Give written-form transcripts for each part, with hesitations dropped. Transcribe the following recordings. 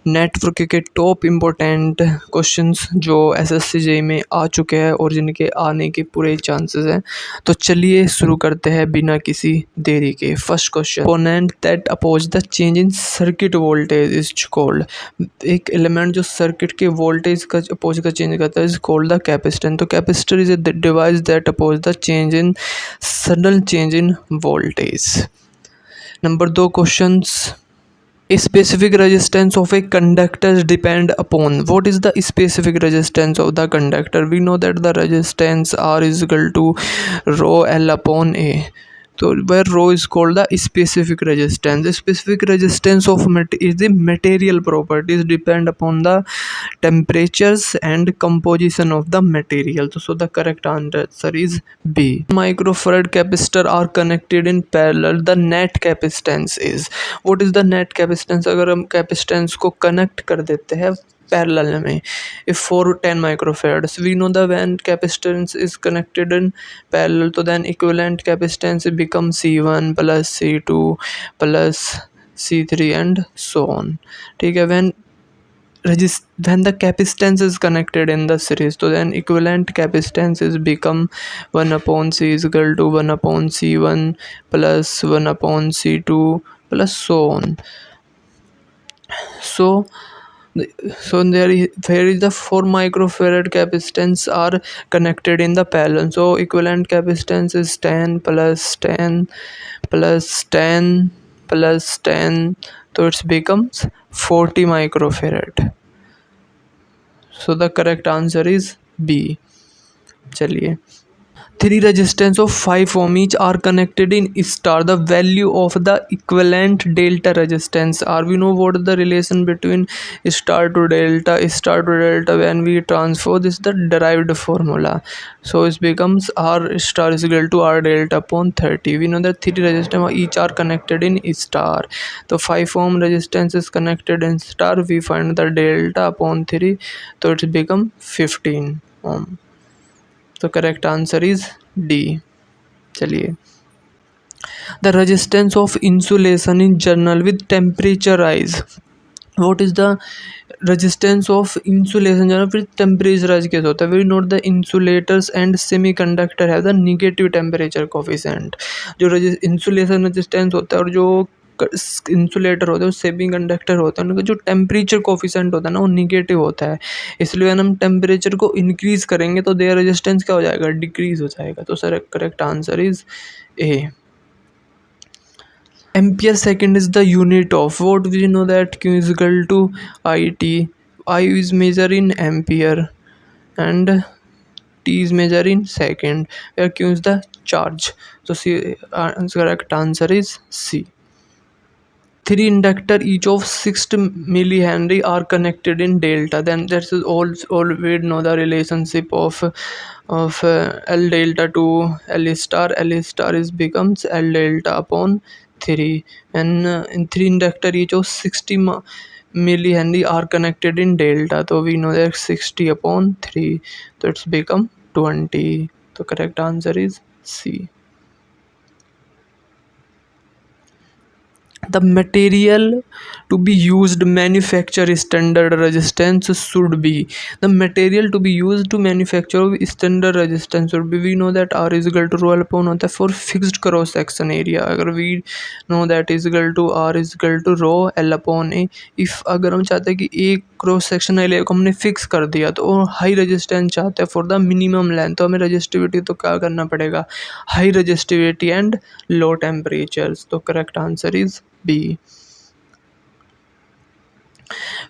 Network के top important questions जो SSC JEE में आ चुके हैं और जिनके आने के पूरे चांसेस हैं। तो चलिए शुरू करते हैं बिना किसी देरी के। First question, component that oppose the change in circuit voltage is called. एक एलिमेंट जो सर्किट के वोल्टेज का अपोज का चेंज करता है इज कॉल्ड द कैपेसिटर। तो capacitor is a device that oppose the change in sudden change in voltage. Number 2 questions, specific resistance of a conductor depend upon. What is the specific resistance of the conductor? We know that the resistance R is equal to rho L upon A. So where rho is called the specific resistance. The specific resistance of is the material properties depend upon the temperatures and composition of the material. So the correct answer is B. Microfarad capacitor are connected in parallel. The net capacitance is. What is the net capacitance? अगर हम capacitance को connect कर देते हैं parallel में, if 4 10 microfarads, we know the when capacitance is connected in parallel, तो then equivalent capacitance becomes C1 plus C2 plus C3 and so on. ठीक है, when the capacitance is connected in the series, so then equivalent capacitance is become 1 upon C is equal to 1 upon C1 plus 1 upon C2 plus so on. So there is the 4 microfarad capacitance are connected in the parallel. So equivalent capacitance is 10 plus 10 plus 10 plus 10. So it becomes 40 microfarad. So the correct answer is B. चलिए, 3 resistance of 5 ohm each are connected in star. The value of the equivalent delta resistance are. We know what is the relation between star to delta. Star to delta, when we transfer this, the derived formula. So it becomes R star is equal to R delta upon 30. We know that 3 resistance each are connected in star. So 5 ohm resistance is connected in star. We find the delta upon 3. So it become 15 ohm. तो correct answer is D. चलिए, the resistance of insulation in general with temperature rise. What is the resistance of insulation general with temperature rise कैसे होता है? We note the insulators and semiconductor have the negative temperature coefficient. जो insulation resistance होता है और जो insulator होते हैं, सेमी कंडक्टर होते हैं, उनका जो टेम्परेचर कोफिशिएंट होता है ना वो निगेटिव होता है। इसलिए हम टेम्परेचर को इंक्रीज करेंगे तो देयर रेजिस्टेंस क्या हो जाएगा? डिक्रीज हो जाएगा। तो sir correct answer is A. Ampere second is the unit of. What we know that Q is equal to IT. I is measure in ampere and T is measure in second, where Q is the charge. So C correct answer is C. 3 inductor each of 6 millihenry are connected in delta. Then that's all we know the relationship of L delta to L star. L star is becomes L delta upon 3, and in 3 inductor each of 60 millihenry are connected in delta. So we know that 60 upon 3, so it's become 20. So correct answer is C. The material to be used manufacture standard resistance should be. The material to be used to manufacture standard resistance should be. We know that R is equal to rho L upon होता है for fixed cross section area. अगर we know that is equal to R is equal to rho L upon A. if अगर हम चाहते हैं कि एक cross section area को हमने फिक्स कर दिया तो हाई रेजिस्टेंस चाहते हैं फॉर द मिनिमम लेंथ, तो हमें रेजिस्टिविटी तो क्या करना पड़ेगा? High resistivity and low temperatures. तो correct answer is B.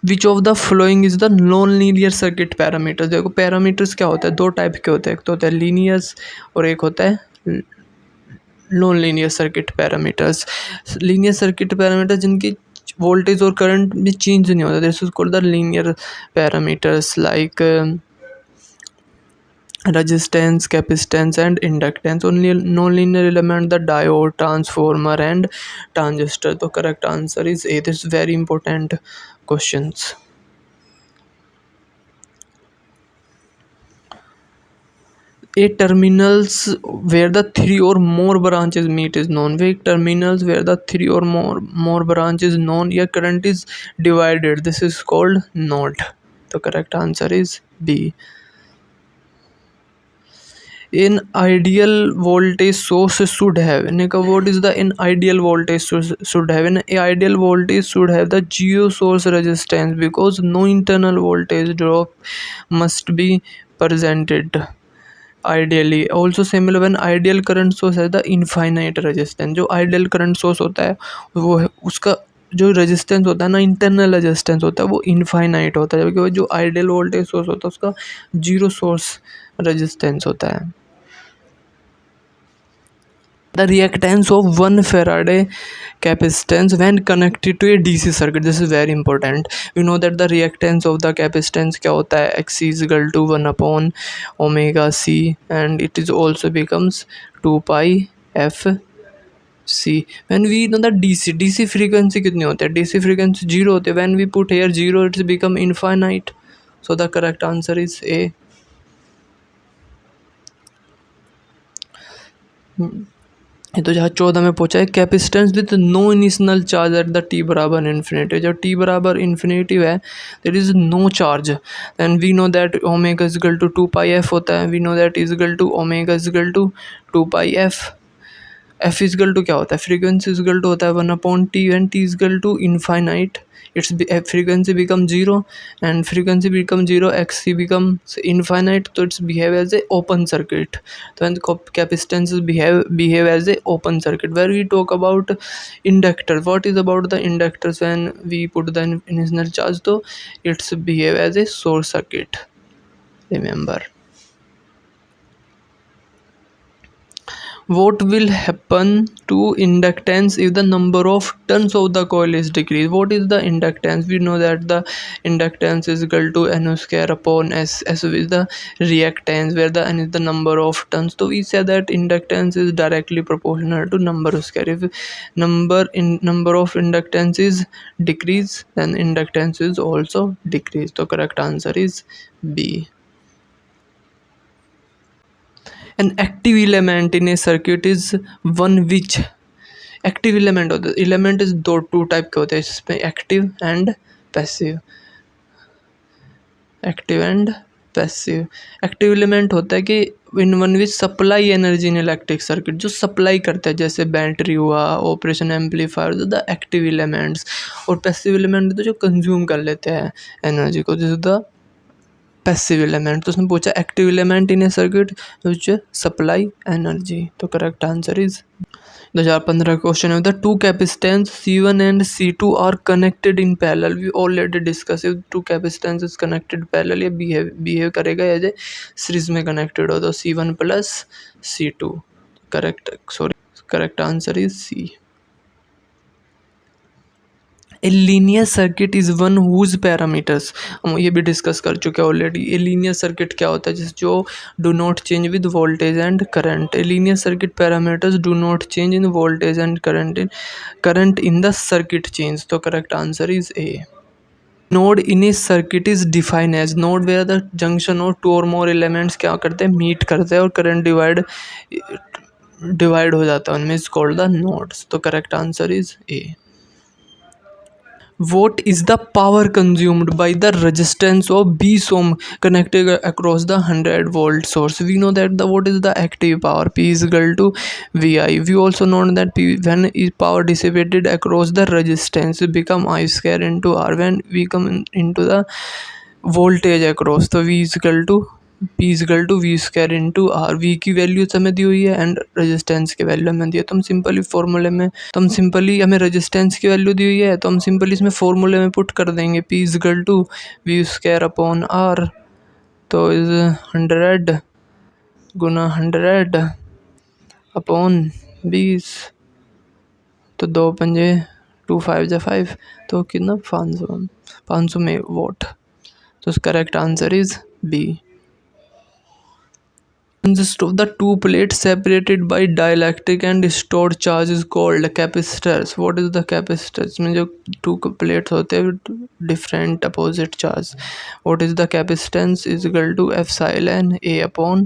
Which of the following is the non linear circuit parameters. देखो पैरामीटर्स क्या होता है? 2 टाइप के होते हैं, एक तो होता है लीनियर्स और एक होता है non linear circuit parameters. Linear circuit parameters जिनकी वोल्टेज और करंट में चेंज नहीं होता, this is called the linear parameters like resistance, capacitance and inductance. Only non-linear element the diode, transformer and transistor. तो correct answer is A. This is very important questions. A terminals where the three or more branches meet is known. Where terminals where the three or more branches known, या current is divided, this is called node. The correct answer is B. In ideal voltage source should have, what is the in ideal voltage source should have? In ideal voltage should have the zero source resistance, because no internal voltage drop must be presented ideally. Also similar, when ideal current source है the infinite resistance. जो ideal current source होता है वो उसका जो resistance होता है ना, इंटरनल रेजिस्टेंस होता है वो इनफाइनाइट होता है, जबकि जो आइडियल वोल्टेज सोर्स होता है उसका जीरो सोर्स रेजिस्टेंस होता है. The reactance of 1 Faraday capacitance when connected to a DC circuit. This is very important. We know that the reactance of the capacitance क्या होता है, Xc is equal to 1 upon omega C, and it is also becomes 2 pi f C. When we know that DC frequency कितनी होती है, DC frequency 0 होती है. When we put here 0, it's become infinite. So the correct answer is A. ये तो जहाँ 14 में पूछा है, capacitance with no initial charge at the T बराबर इन्फिनिटी. जब टी बराबर इन्फिनिटी है there is no charge, and we know that omega is equal to 2 pi F होता है. We know that is equal to omega is equal to 2 pi F. F is equal to क्या होता है, frequency is equal to होता है 1 upon T. And T is equal to infinite, its frequency become 0, and frequency become 0, xc becomes infinite, so it's behave as a open circuit. So when capacitances behave as a open circuit. Where we talk about inductor, what is about the inductors? When we put the initial charge, so it's behave as a short circuit, remember. What will happen to inductance if the number of turns of the coil is decreased? What is the inductance? We know that the inductance is equal to N square upon S. S is the reactance, where the N is the number of turns. So we say that inductance is directly proportional to number square. If number of inductance is decreased, then inductance is also decreased. So correct answer is B. An active element in a circuit is one which active element होता है. element is two type के होते हैं इसमें, active and passive. active and passive. active element होता है कि in one which supply energy in electric circuit, जो supply करता है, जैसे बैटरी हुआ, operation amplifier, the active elements. और passive element तो जो कंज्यूम कर लेते हैं एनर्जी को, this is the passive element. तो उसने पूछा active element in a circuit which supply energy. तो करेक्ट आंसर इज 2015 क्वेश्चन है, the two capacitance C1 and C2 are connected in parallel. We already discuss, if two capacitance is connected parallel, ये behave करेगा as a series में connected हो, तो C1 plus C2. Correct answer is C. A linear circuit is one whose parameters, हम ये भी discuss कर चुके हैं ऑलरेडी. ए लीनियर सर्किट क्या होता है, जिस जो do not change with voltage and current. A linear circuit parameters do not change in voltage and current in the circuit change. तो correct answer is A. Node in a circuit is define as node where the junction or two or more elements क्या करते हैं, meet करते हैं और current divide हो जाता है उनमें, इज कॉल्ड द नोड्स. तो correct answer is A. What is the power consumed by the resistance of B ohm connected across the 100 volt source? We know that what is the active power, P is equal to VI. We also know that P, when is power dissipated across the resistance, it become I square into R. When we come into the voltage across, तो V is equal to P is equal to V square into R. V की value हमें दी हुई है and resistance की value हमें दी है. तो हम सिंपली फॉर्मूले में, तो हम सिंपली हमें रेजिस्टेंस की वैल्यू दी हुई है, तो हम सिंपली इसमें फॉर्मूले में पुट कर देंगे P is equal to V square upon R. तो इज 100 गुना 100 अपॉन 20, तो 2 पंजे 2 5 जा 5, तो कितना 500 में वोट. तो correct answer is B. Consist of the two plates separated by dielectric and stored charge is called capacitors. What is the capacitors? में जो two plates होते हैं different opposite charge. What is the capacitance is equal to epsilon A upon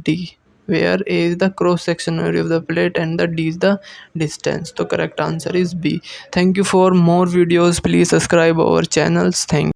D, where A is the cross section area of the plate and the D is the distance. तो correct answer is B. Thank you for more videos. Please subscribe our channels. Thank